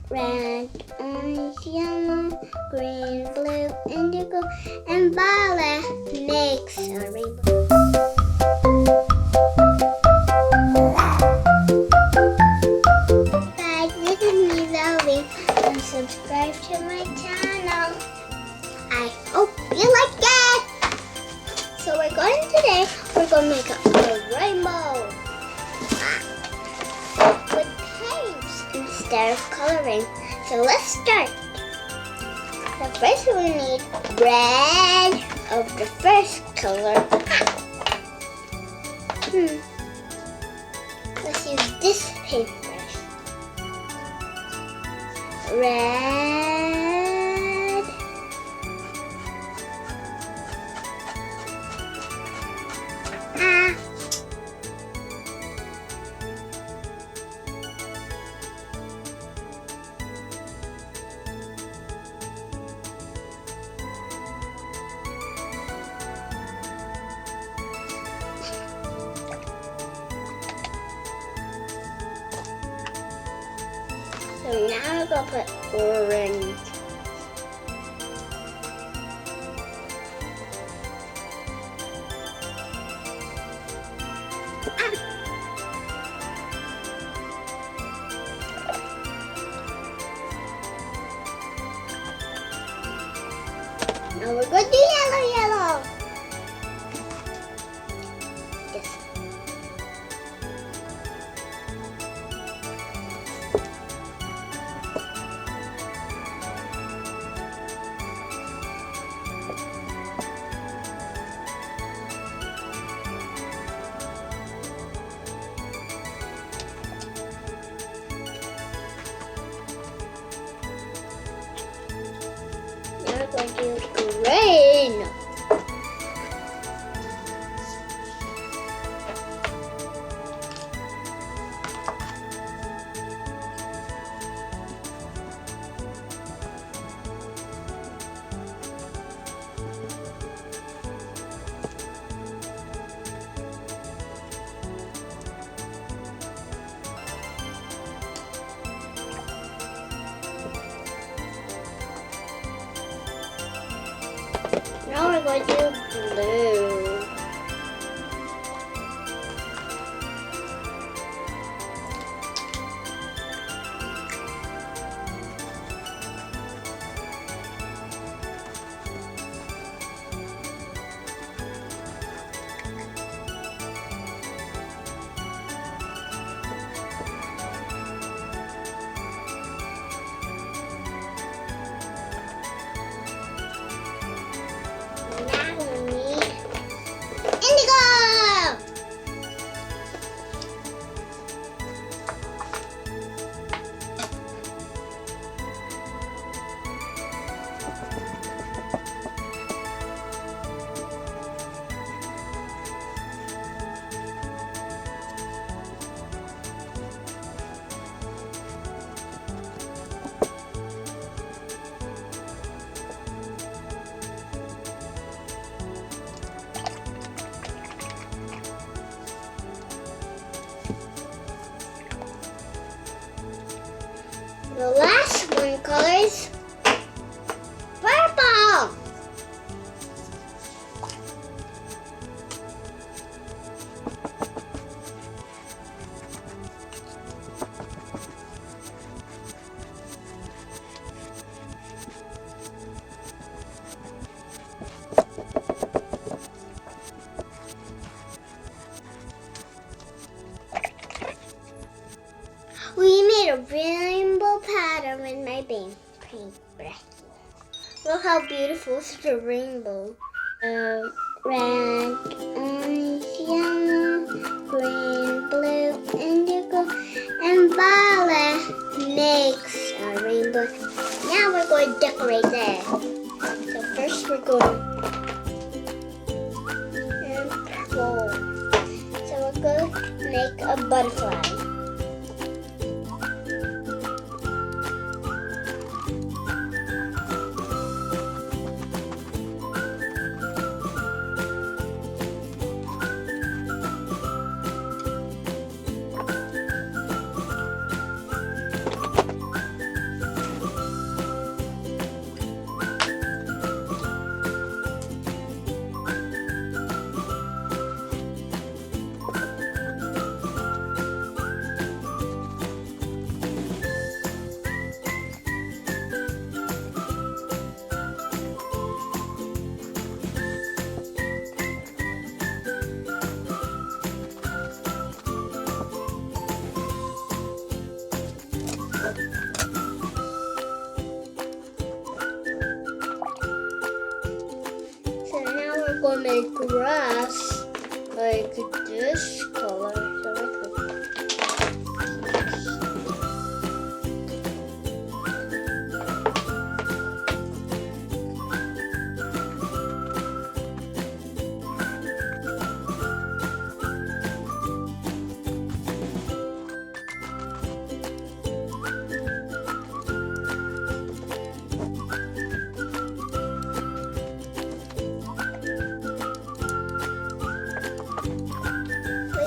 red, orange, yellow, green, blue, indigo, and violet makes a rainbow. Guys, this is me, Zoe, and subscribe to my channel. I hope you like it. So we're going to make a rainbow with paints instead of coloring. So let's start. So first we need red of the first color. Let's use this paintbrush. Red. So now we're going to put orange. Now we're going to do yellow. Yes. Now we're going to use green. Now we're going to do blue. The last one color is purple. We made a rainbow pattern with my paintbrush. Look how beautiful is the rainbow. Red, orange, yellow, green, blue, indigo, and violet makes a rainbow. Now we're going to decorate it. So first we're going to purple. So we're going to make a butterfly. So now we're going to make grass like this color.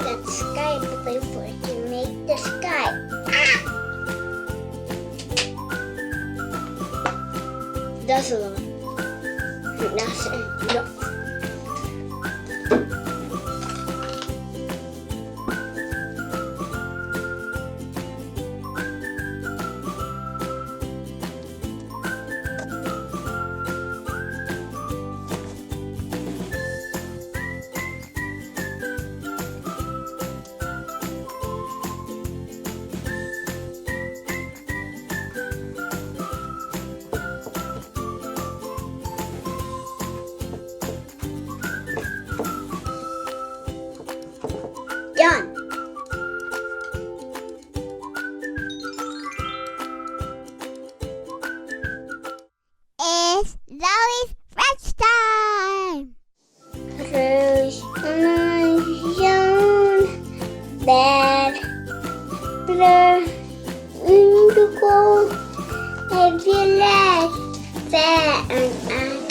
So sky before you can make the sky. That's a lot. That's enough. Done. It's Zoe's French time! Rouge on jaune, vert, bleu, indigo, et violet, vert and